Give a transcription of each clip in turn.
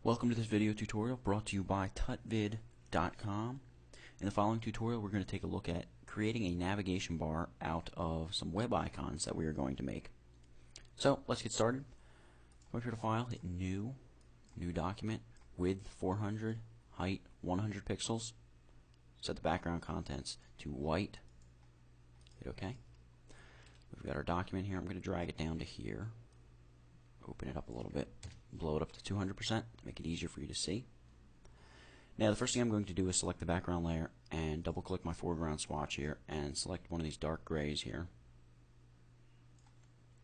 Welcome to this video tutorial brought to you by tutvid.com. In the following tutorial, we're going to take a look at creating a navigation bar out of some web icons that we are going to make. So let's get started. Go here to File, hit New Document, width 400, height 100 pixels. Set the background contents to white. Hit OK. We've got our document here. I'm going to drag it down to here. Open it up a little bit. Blow it up to 200% to make it easier for you to see. Now the first thing I'm going to do is select the background layer and double click my foreground swatch here and select one of these dark grays here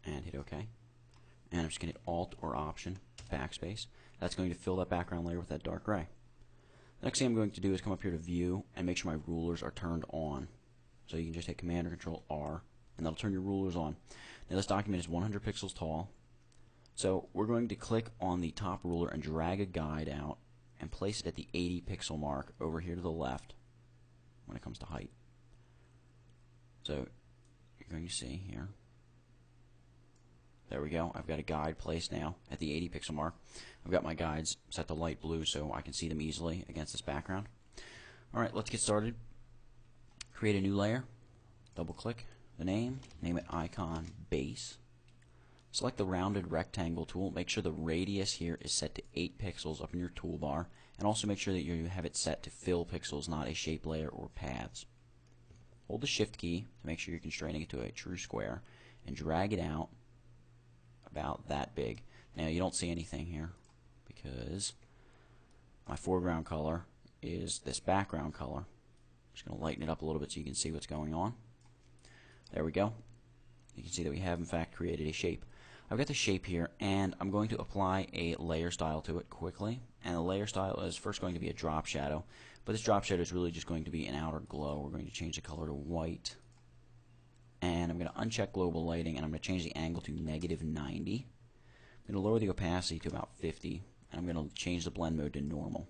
and hit OK. And I'm just going to hit Alt or Option backspace. That's going to fill that background layer with that dark gray. The next thing I'm going to do is come up here to View and make sure my rulers are turned on. So you can just hit Command or Control R and that'll turn your rulers on. Now this document is 100 pixels tall. So we're going to click on the top ruler and drag a guide out and place it at the 80 pixel mark over here to the left when it comes to height. So you're going to see here. There we go. I've got a guide placed now at the 80 pixel mark. I've got my guides set to light blue so I can see them easily against this background. Alright, let's get started. Create a new layer. Double click the name. Name it Icon Base. Select the rounded rectangle tool. Make sure the radius here is set to 8 pixels up in your toolbar, and also make sure that you have it set to fill pixels, not a shape layer or paths. Hold the Shift key to make sure you're constraining it to a true square, and drag it out about that big. Now you don't see anything here because my foreground color is this background color. I'm just going to lighten it up a little bit so you can see what's going on. There we go. You can see that we have in fact created a shape. I've got the shape here and I'm going to apply a layer style to it quickly, and the layer style is first going to be a drop shadow, but this drop shadow is really just going to be an outer glow. We're going to change the color to white, and I'm going to uncheck global lighting, and I'm going to change the angle to -90. I'm going to lower the opacity to about 50, and I'm going to change the blend mode to normal.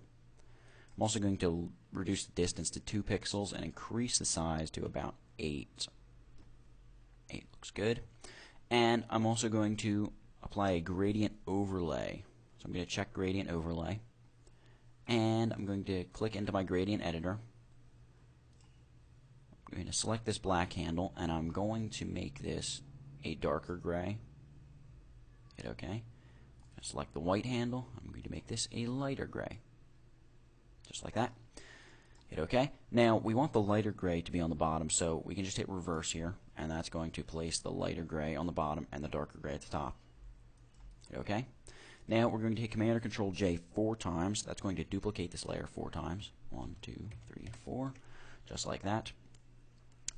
I'm also going to reduce the distance to 2 pixels and increase the size to about 8. 8 looks good. And I'm also going to apply a gradient overlay. So I'm going to check gradient overlay, and I'm going to click into my gradient editor. I'm going to select this black handle, and I'm going to make this a darker gray. Hit OK. Select the white handle. I'm going to make this a lighter gray. Just like that. Hit OK. Now we want the lighter gray to be on the bottom, so we can just hit reverse here, and that's going to place the lighter gray on the bottom and the darker gray at the top. Hit OK. Now we're going to hit Command or Control J 4 times. That's going to duplicate this layer 4 times. 1, 2, 3, 4. Just like that.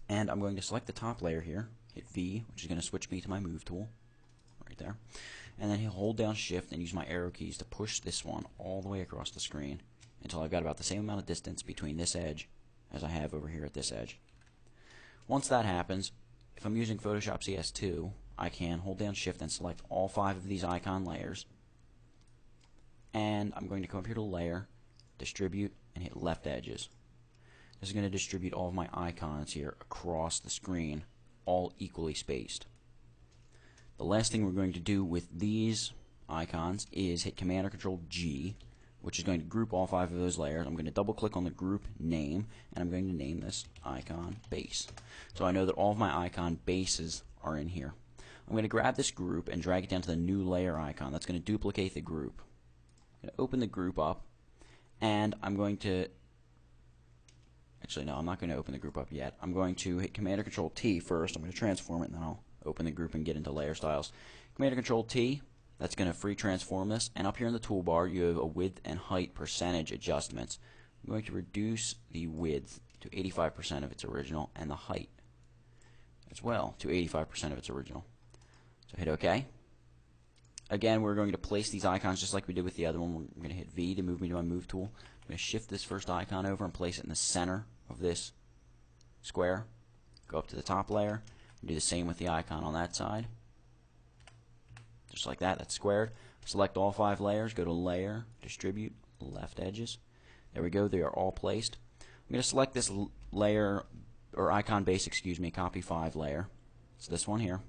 And I'm going to select the top layer here. Hit V, which is going to switch me to my Move tool. Right there. And then hold down Shift and use my arrow keys to push this one all the way across the screen until I've got about the same amount of distance between this edge as I have over here at this edge. Once that happens, if I'm using Photoshop CS2, I can hold down Shift and select all 5 of these icon layers, and I'm going to come up here to Layer, Distribute, and hit Left Edges. This is going to distribute all of my icons here across the screen, all equally spaced. The last thing we're going to do with these icons is hit Command or Control G, which is going to group all 5 of those layers. I'm going to double click on the group name, and I'm going to name this Icon Base. So I know that all of my icon bases are in here. I'm going to grab this group and drag it down to the new layer icon. That's going to duplicate the group. I'm going to open the group up, and I'm going to, actually no, I'm not going to open the group up yet. I'm going to hit Command or Control T first. I'm going to transform it, and then I'll open the group and get into layer styles. Command or Control T. That's going to free transform this, and up here in the toolbar you have a width and height percentage adjustments. I'm going to reduce the width to 85% of its original and the height as well to 85% of its original. So hit OK. Again, we're going to place these icons just like we did with the other one. We're going to hit V to move me to my Move tool. I'm going to shift this first icon over and place it in the center of this square. Go up to the top layer and do the same with the icon on that side. Just like that, that's squared. Select all 5 layers, go to Layer, Distribute, Left Edges. There we go, they are all placed. I'm going to select this layer, or icon base, excuse me, copy 5 layer. It's this one here.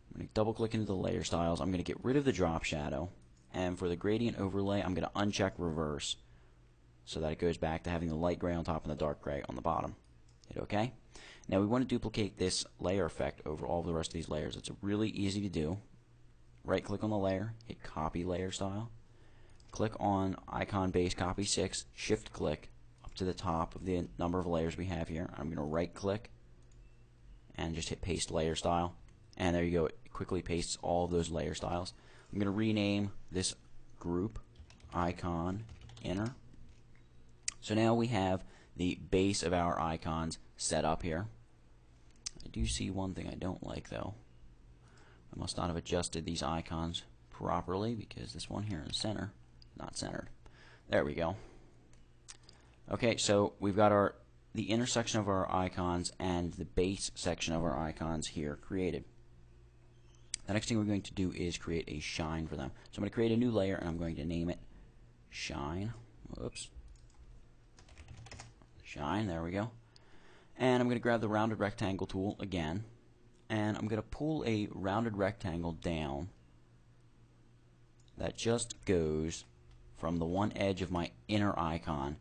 I'm going to double click into the layer styles. I'm going to get rid of the drop shadow And for the gradient overlay, I'm going to uncheck reverse so that it goes back to having the light gray on top and the dark gray on the bottom. Hit OK. Now we want to duplicate this layer effect over all the rest of these layers. It's really easy to do. Right click on the layer, hit copy layer style, click on icon base copy 6, shift click up to the top of the number of layers we have here. I'm going to right click and just hit paste layer style, and there you go. It quickly pastes all of those layer styles. I'm going to rename this group icon inner. So now we have the base of our icons set up here. I do see one thing I don't like though. I must not have adjusted these icons properly because this one here in the center, not centered. There we go. Okay, so we've got the intersection of our icons and the base section of our icons here created. The next thing we're going to do is create a shine for them. So I'm going to create a new layer and I'm going to name it shine. Whoops. Shine, there we go. And I'm going to grab the rounded rectangle tool again, and I'm going to pull a rounded rectangle down that just goes from the one edge of my inner icon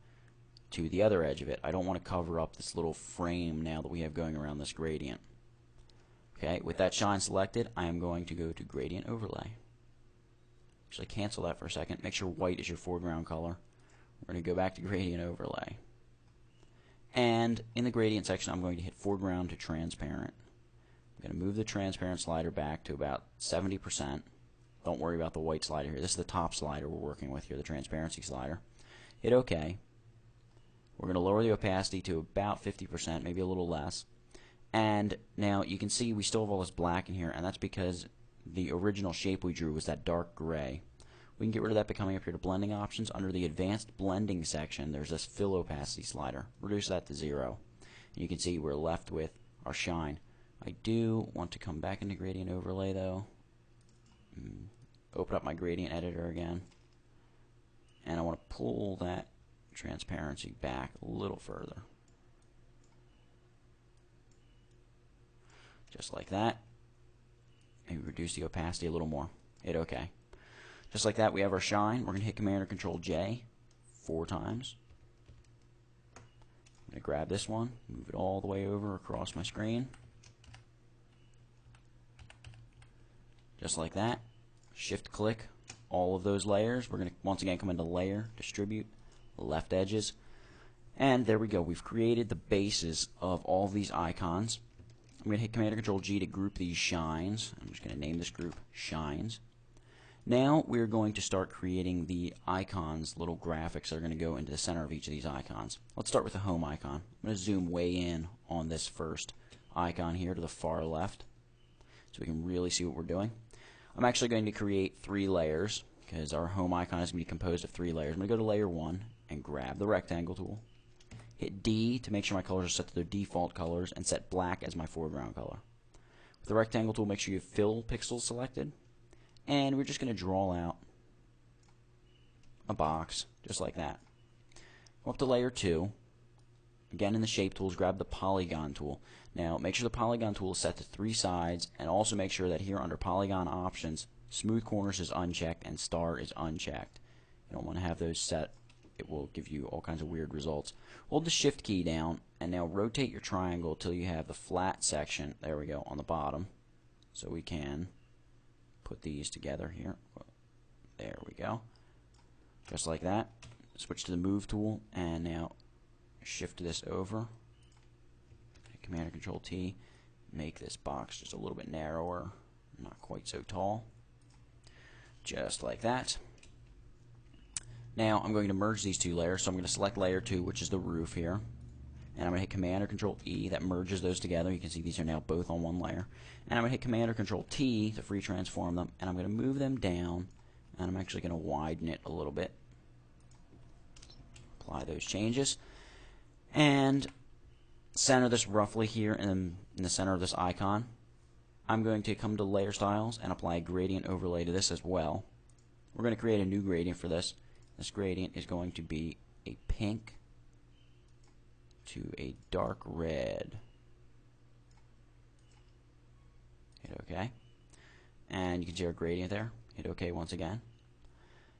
to the other edge of it. I don't want to cover up this little frame now that we have going around this gradient. Okay, with that shine selected, I am going to go to gradient overlay. Actually, cancel that for a second. Make sure white is your foreground color. We're going to go back to gradient overlay. And in the gradient section, I'm going to hit foreground to transparent. I'm going to move the transparent slider back to about 70%. Don't worry about the white slider here. This is the top slider we're working with here, the transparency slider. Hit OK. We're going to lower the opacity to about 50%, maybe a little less. And now you can see we still have all this black in here, and that's because the original shape we drew was that dark gray. We can get rid of that by coming up here to blending options. Under the advanced blending section, there's this fill opacity slider. Reduce that to 0. And you can see we're left with our shine. I do want to come back into gradient overlay though. Open up my gradient editor again. And I want to pull that transparency back a little further. Just like that. Maybe reduce the opacity a little more. Hit OK. Just like that, we have our shine. We're going to hit Command or Control J 4 times. I'm going to grab this one, move it all the way over across my screen. Just like that. Shift click all of those layers. We're going to once again come into Layer, Distribute, Left Edges. And there we go. We've created the bases of all of these icons. I'm going to hit Command or Control G to group these shines. I'm just going to name this group Shines. Now we're going to start creating the icons, little graphics that are going to go into the center of each of these icons. Let's start with the home icon. I'm going to zoom way in on this first icon here to the far left so we can really see what we're doing. I'm actually going to create 3 layers because our home icon is going to be composed of 3 layers. I'm going to go to layer 1 and grab the rectangle tool. Hit D to make sure my colors are set to their default colors and set black as my foreground color. With the rectangle tool, make sure you have fill pixels selected. And we're just going to draw out a box just like that. Go up to layer 2. Again, in the shape tools, grab the polygon tool. Now make sure the polygon tool is set to 3 sides, and also make sure that here under polygon options, smooth corners is unchecked and star is unchecked. You don't want to have those set. It will give you all kinds of weird results. Hold the shift key down and now rotate your triangle till you have the flat section, there we go, on the bottom. So we can put these together here. There we go. Just like that. Switch to the move tool and now shift this over. Command or Control T. Make this box just a little bit narrower, not quite so tall. Just like that. Now I'm going to merge these 2 layers, so I'm going to select layer 2, which is the roof here. And I'm going to hit Command or Control E, that merges those together. You can see these are now both on one layer. And I'm going to hit Command or Control T to free transform them, and I'm going to move them down, and I'm actually going to widen it a little bit. Apply those changes. And center this roughly here in the center of this icon. I'm going to come to Layer Styles and apply a gradient overlay to this as well. We're going to create a new gradient for this. This gradient is going to be a pink to a dark red. Hit OK. And you can see our gradient there. Hit OK once again.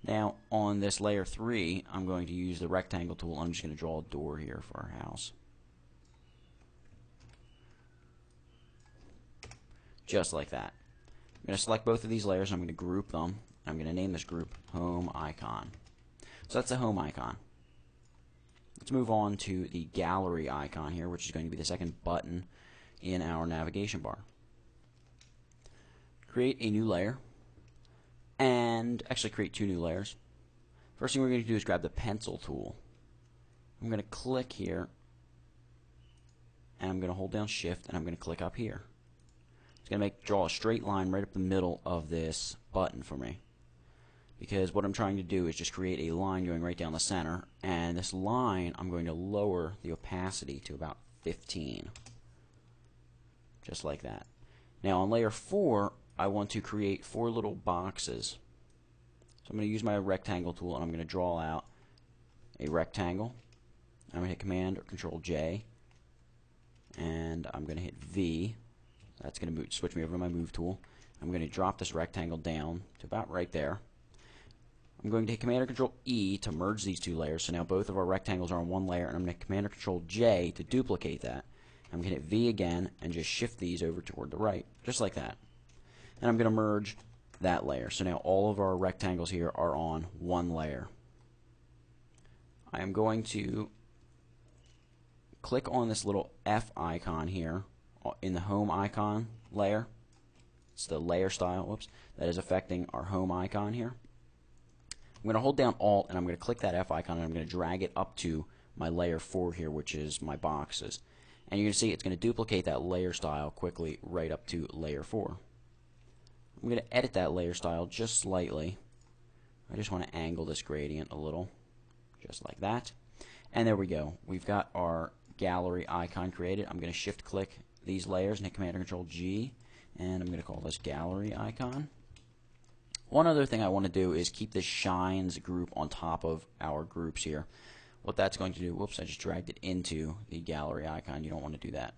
Now on this layer 3, I'm going to use the rectangle tool. I'm just going to draw a door here for our house. Just like that. I'm going to select both of these layers and I'm going to group them. I'm going to name this group Home Icon. So that's the home icon. Let's move on to the gallery icon here, which is going to be the second button in our navigation bar. Create a new layer, and actually create two new layers. First thing we're going to do is grab the pencil tool. I'm going to click here, and I'm going to hold down Shift, and I'm going to click up here. It's going to draw a straight line right up the middle of this button for me, because what I'm trying to do is just create a line going right down the center, and this line I'm going to lower the opacity to about 15, just like that. Now on layer 4, I want to create 4 little boxes. So I'm going to use my rectangle tool, and I'm going to draw out a rectangle. I'm going to hit Command or Control J, and I'm going to hit V. That's going to switch me over to my Move tool. I'm going to drop this rectangle down to about right there. I'm going to hit Command or Control E to merge these two layers. So now both of our rectangles are on one layer, and I'm going to hit Command or Control J to duplicate that. I'm going to hit V again and just shift these over toward the right, just like that. And I'm going to merge that layer. So now all of our rectangles here are on one layer. I am going to click on this little F icon here in the home icon layer. It's the layer style, that is affecting our home icon here. I'm going to hold down Alt, and I'm going to click that F icon, and I'm going to drag it up to my layer 4 here, which is my boxes. And you're going to see it's going to duplicate that layer style quickly right up to layer 4. I'm going to edit that layer style just slightly. I just want to angle this gradient a little, just like that. And there we go. We've got our gallery icon created. I'm going to shift click these layers and hit Command or Control G, and I'm going to call this gallery icon. One other thing I want to do is keep the shines group on top of our groups here. What that's going to do, whoops, I just dragged it into the gallery icon. You don't want to do that.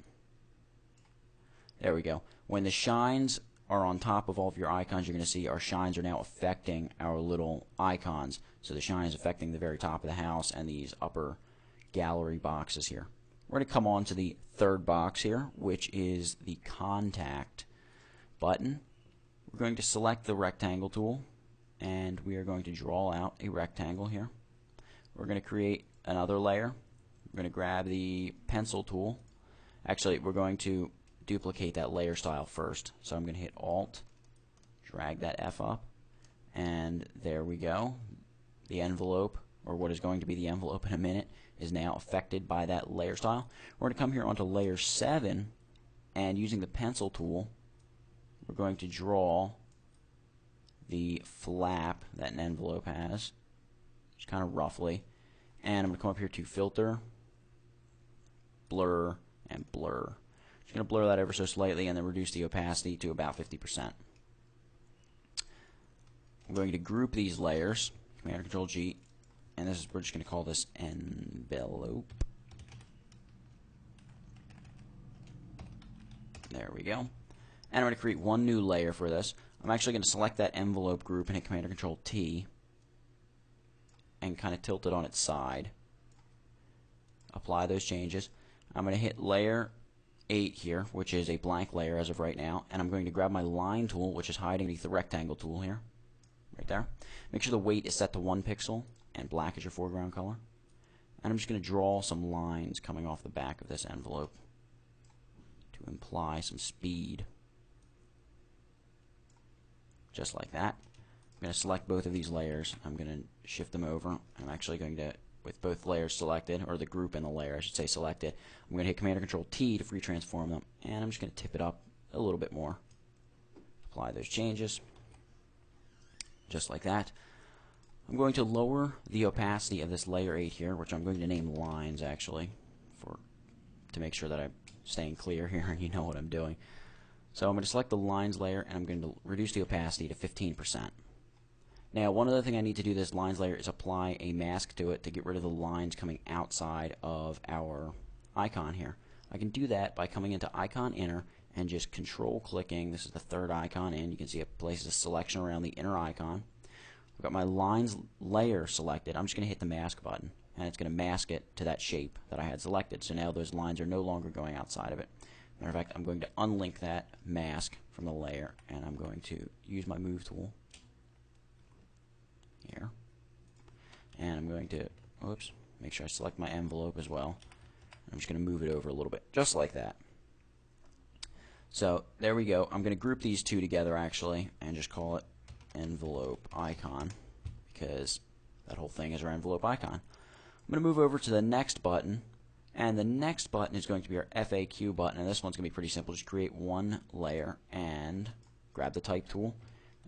There we go. When the shines are on top of all of your icons, you're going to see our shines are now affecting our little icons. So the shine is affecting the very top of the house and these upper gallery boxes here. We're going to come on to the third box here, which is the contact button. We're going to select the rectangle tool, and we are going to draw out a rectangle here. We're going to create another layer. We're going to grab the pencil tool. Actually, we're going to duplicate that layer style first. So I'm going to hit Alt, drag that F up, and there we go. The envelope, or what is going to be the envelope in a minute, is now affected by that layer style. We're going to come here onto layer 7, and using the pencil tool, we're going to draw the flap that an envelope has, just kind of roughly. And I'm going to come up here to Filter, Blur, and Blur. Just going to blur that ever so slightly and then reduce the opacity to about 50%. I'm going to group these layers, Command or Control G, and we're just going to call this envelope. There we go. And I'm going to create one new layer for this. I'm actually going to select that envelope group and hit Command or Control T and kind of tilt it on its side. Apply those changes. I'm going to hit layer 8 here, which is a blank layer as of right now, and I'm going to grab my line tool, which is hiding beneath the rectangle tool here, right there. Make sure the weight is set to 1 pixel and black is your foreground color. And I'm just going to draw some lines coming off the back of this envelope to imply some speed. Just like that. I'm going to select both of these layers. I'm going to shift them over. I'm actually going to, with both layers selected, or the group and the layer, I should say, selected, I'm going to hit Command or Control T to free transform them, and I'm just going to tip it up a little bit more. Apply those changes. Just like that. I'm going to lower the opacity of this layer 8 here, which I'm going to name lines, actually, to make sure that I'm staying clear here and you know what I'm doing. So I'm going to select the lines layer, and I'm going to reduce the opacity to 15%. Now, one other thing I need to do this lines layer is apply a mask to it to get rid of the lines coming outside of our icon here. I can do that by coming into Icon Inner and just control clicking. This is the third icon in. You can see it places a selection around the inner icon. got my lines layer selected. I'm just going to hit the mask button, and it's going to mask it to that shape that I had selected. So now those lines are no longer going outside of it. Matter of fact, I'm going to unlink that mask from the layer, and I'm going to use my move tool here, and I'm going to, oops, make sure I select my envelope as well. I'm just going to move it over a little bit, just like that. So there we go. I'm going to group these two together actually, and just call it envelope icon, because that whole thing is our envelope icon. I'm going to move over to the next button, and the next button is going to be our FAQ button, and this one's going to be pretty simple. Just create one layer and grab the type tool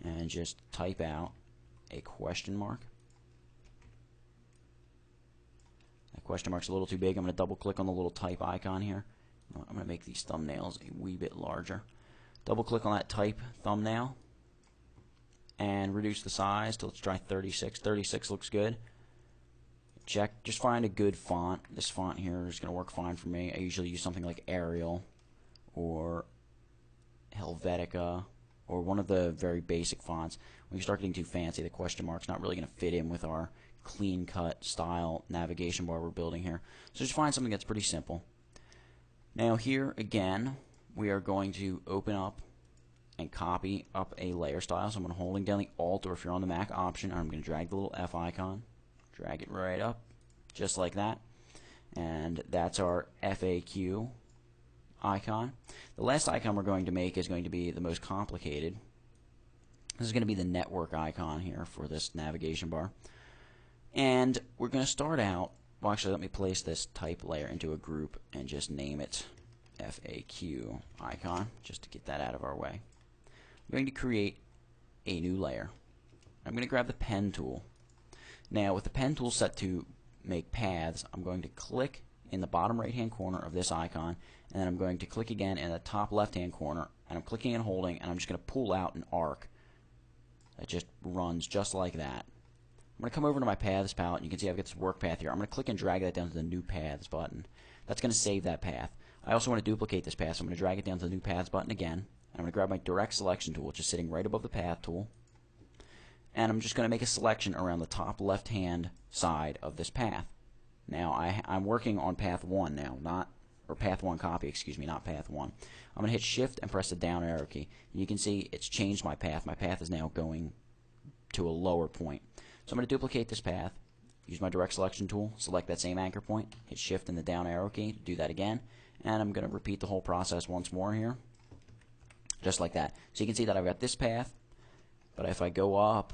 and just type out a question mark. That question mark's a little too big. I'm going to double click on the little type icon here. I'm going to make these thumbnails a wee bit larger. Double click on that type thumbnail and reduce the size till let's try 36. 36 looks good. Check, just find a good font. This font here is going to work fine for me. I usually use something like Arial or Helvetica or one of the very basic fonts. When you start getting too fancy, the question mark's not really going to fit in with our clean-cut style navigation bar we're building here. So just find something that's pretty simple. Now here again, we are going to open up and copy up a layer style. So I'm going to holding down the Alt, or if you're on the Mac, Option, and I'm going to drag the little F icon. Drag it right up, just like that. And that's our FAQ icon. The last icon we're going to make is going to be the most complicated. This is going to be the network icon here for this navigation bar. And we're going to start out, well actually let me place this type layer into a group and just name it FAQ icon, just to get that out of our way. I'm going to create a new layer. I'm going to grab the pen tool. Now with the pen tool set to make paths, I'm going to click in the bottom right hand corner of this icon, and then I'm going to click again in the top left hand corner, and I'm clicking and holding, and I'm just going to pull out an arc that just runs just like that. I'm going to come over to my paths palette, and you can see I've got this work path here. I'm going to click and drag that down to the new paths button. That's going to save that path. I also want to duplicate this path, so I'm going to drag it down to the new paths button again, and I'm going to grab my direct selection tool, which is sitting right above the path tool, and I'm just going to make a selection around the top left hand side of this path. Now I'm working on path 1 now, or path 1 copy, excuse me, not path 1. I'm going to hit shift and press the down arrow key, and you can see it's changed my path. My path is now going to a lower point. So I'm going to duplicate this path, use my direct selection tool, select that same anchor point, hit shift and the down arrow key to do that again, and I'm going to repeat the whole process once more here, just like that. So you can see that I've got this path, but if I go up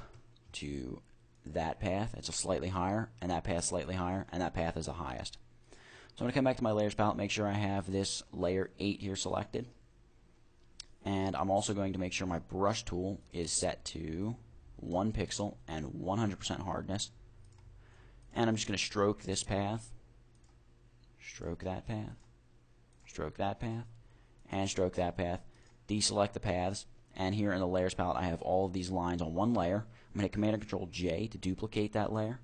to that path, it's a slightly higher, and that path slightly higher, and that path is the highest. So I'm going to come back to my layers palette, make sure I have this layer 8 here selected, and I'm also going to make sure my brush tool is set to 1 pixel and 100% hardness, and I'm just going to stroke this path, stroke that path, stroke that path, and stroke that path, deselect the paths, and here in the layers palette I have all of these lines on one layer. I'm going to hit Command and Control J to duplicate that layer,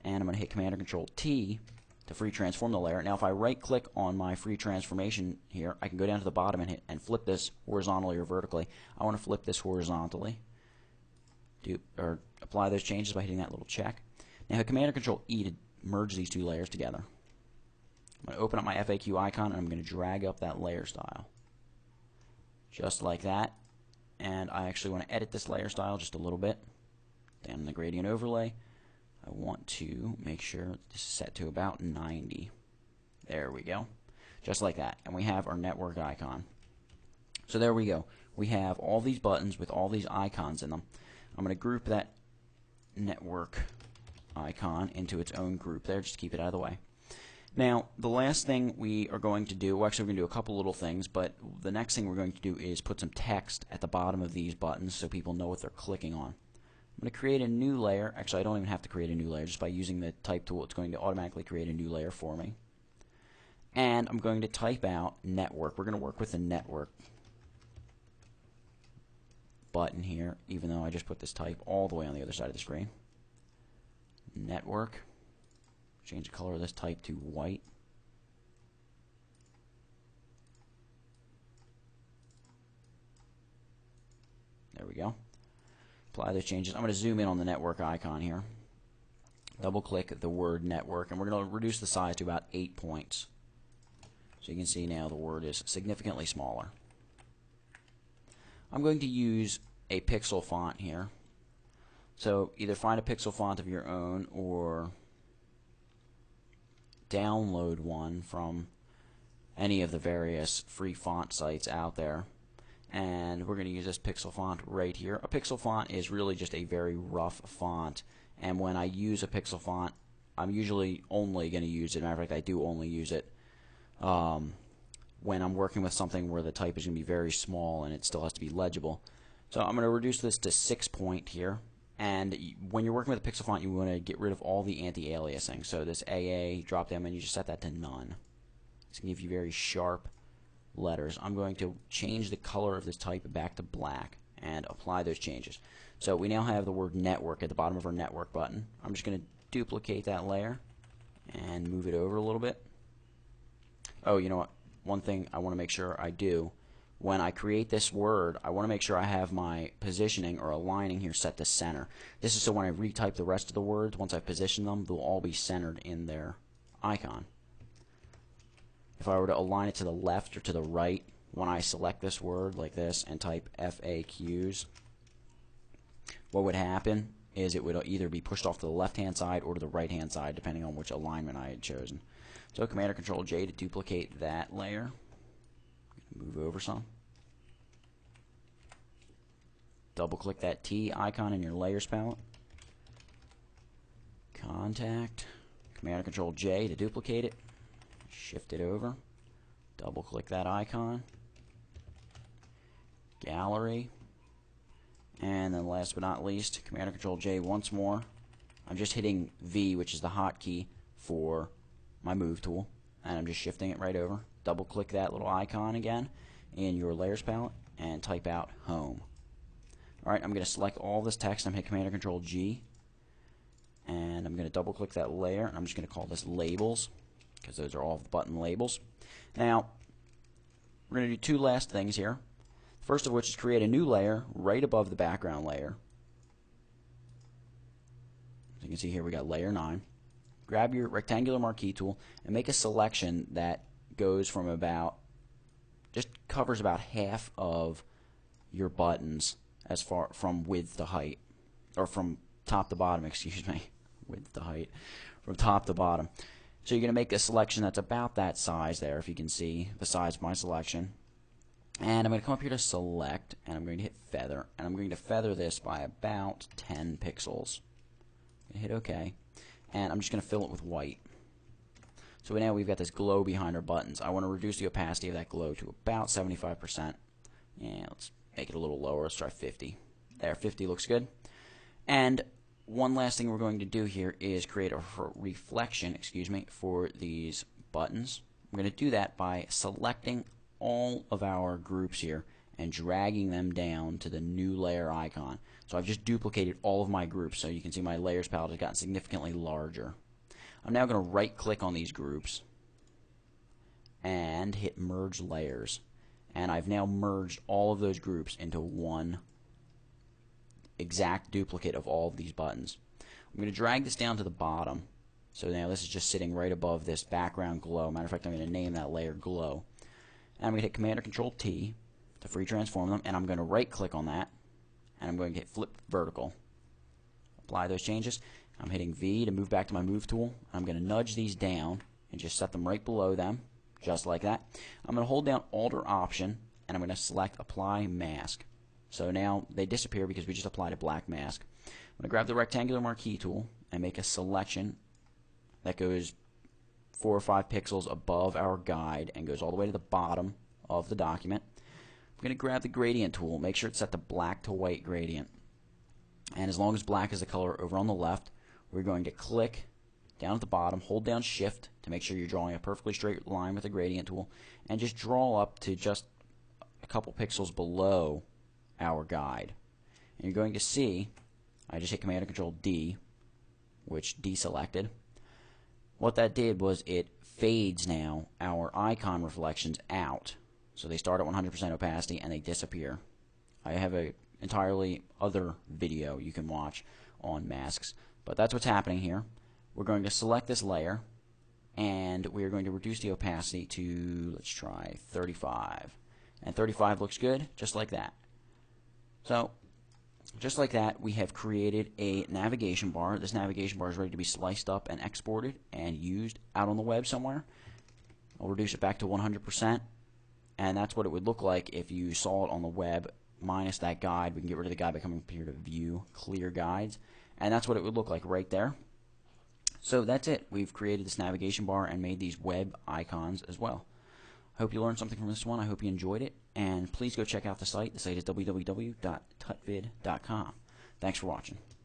and I'm going to hit Command and Control T to free transform the layer. Now if I right click on my free transformation here, I can go down to the bottom and flip this horizontally or vertically. I want to flip this horizontally, or apply those changes by hitting that little check. Now hit Command and Control E to merge these two layers together. I'm going to open up my FAQ icon, and I'm going to drag up that layer style, just like that. And I actually want to edit this layer style just a little bit. Down in the gradient overlay, I want to make sure this is set to about 90. There we go. Just like that. And we have our network icon. So there we go. We have all these buttons with all these icons in them. I'm going to group that network icon into its own group there, just to keep it out of the way. Now, the last thing we are going to do, well, actually we're going to do a couple little things, but the next thing we're going to do is put some text at the bottom of these buttons so people know what they're clicking on. I'm going to create a new layer. Actually, I don't even have to create a new layer. Just by using the type tool, it's going to automatically create a new layer for me. And I'm going to type out network. We're going to work with the network button here, even though I just put this type all the way on the other side of the screen. Network. Change the color of this type to white. There we go. Apply those changes. I'm going to zoom in on the network icon here. Double click the word network, and we're going to reduce the size to about 8 points. So you can see now the word is significantly smaller. I'm going to use a pixel font here. So either find a pixel font of your own or download one from any of the various free font sites out there. And we're going to use this pixel font right here. A pixel font is really just a very rough font, and when I use a pixel font, I'm usually only going to use it. Matter of fact, I do only use it when I'm working with something where the type is going to be very small and it still has to be legible. So I'm going to reduce this to 6 point here. And when you're working with a pixel font, you want to get rid of all the anti-aliasing. So this AA drop down menu, just set that to none. It's going to give you very sharp letters. I'm going to change the color of this type back to black and apply those changes. So we now have the word network at the bottom of our network button. I'm just going to duplicate that layer and move it over a little bit. Oh, you know what? One thing I want to make sure I do, when I create this word, I want to make sure I have my positioning or aligning here set to center. This is so when I retype the rest of the words, once I've positioned them, they'll all be centered in their icon. If I were to align it to the left or to the right, when I select this word like this and type FAQs, what would happen is it would either be pushed off to the left-hand side or to the right-hand side, depending on which alignment I had chosen. So Command or Control J to duplicate that layer. Move over some. Double-click that T icon in your Layers palette. Contact. Command or Control J to duplicate it. Shift it over. Double-click that icon. Gallery. And then last but not least, Command or Control J once more. I'm just hitting V, which is the hotkey for my move tool, and I'm just shifting it right over. Double click that little icon again in your Layers palette and type out home. Alright, I'm going to select all this text. I'm going to hit Command or Control G, and I'm going to double click that layer, and I'm just going to call this labels, because those are all the button labels. Now, we're going to do two last things here. First of which is create a new layer right above the background layer. As you can see here, we got layer 9. Grab your rectangular marquee tool and make a selection that goes from just covers about half of your buttons as far from width to height, or from top to bottom, excuse me, width to height, from top to bottom. So you're going to make a selection that's about that size there, if you can see the size of my selection. And I'm going to come up here to select, and I'm going to hit feather, and I'm going to feather this by about 10 pixels. I'm going to hit OK, and I'm just going to fill it with white. So now we've got this glow behind our buttons. I want to reduce the opacity of that glow to about 75%. Yeah, let's make it a little lower. Let's try 50. There, 50 looks good. And one last thing we're going to do here is create a reflection, for these buttons. I'm going to do that by selecting all of our groups here and dragging them down to the new layer icon. So I've just duplicated all of my groups, so you can see my layers palette has gotten significantly larger. I'm now going to right click on these groups and hit merge layers, and I've now merged all of those groups into one exact duplicate of all of these buttons. I'm going to drag this down to the bottom, so now this is just sitting right above this background glow. Matter of fact, I'm going to name that layer glow. And I'm going to hit Command or Control T to free transform them, and I'm going to right click on that, and I'm going to hit flip vertical. Apply those changes. I'm hitting V to move back to my move tool. I'm going to nudge these down and just set them right below them, just like that. I'm going to hold down Alt or Option, and I'm going to select Apply Mask. So now they disappear because we just applied a black mask. I'm going to grab the rectangular marquee tool and make a selection that goes 4 or 5 pixels above our guide and goes all the way to the bottom of the document. I'm going to grab the gradient tool, make sure it's set to black to white gradient. And as long as black is the color over on the left, we're going to click down at the bottom, hold down Shift to make sure you're drawing a perfectly straight line with the gradient tool, and just draw up to just a couple pixels below our guide. And you're going to see, I just hit Command or Control D, which deselected. What that did was it fades now our icon reflections out. So they start at 100% opacity and they disappear. I have a entirely other video you can watch on masks. But that's what's happening here. We're going to select this layer, and we're going to reduce the opacity to, let's try 35. And 35 looks good, just like that. So, just like that, we have created a navigation bar. This navigation bar is ready to be sliced up and exported and used out on the web somewhere. I'll reduce it back to 100%, and that's what it would look like if you saw it on the web minus that guide. We can get rid of the guide by coming up here to View, Clear Guides, and that's what it would look like right there. So that's it. We've created this navigation bar and made these web icons as well. I hope you learned something from this one. I hope you enjoyed it, and please go check out the site. The site is www.tutvid.com. Thanks for watching.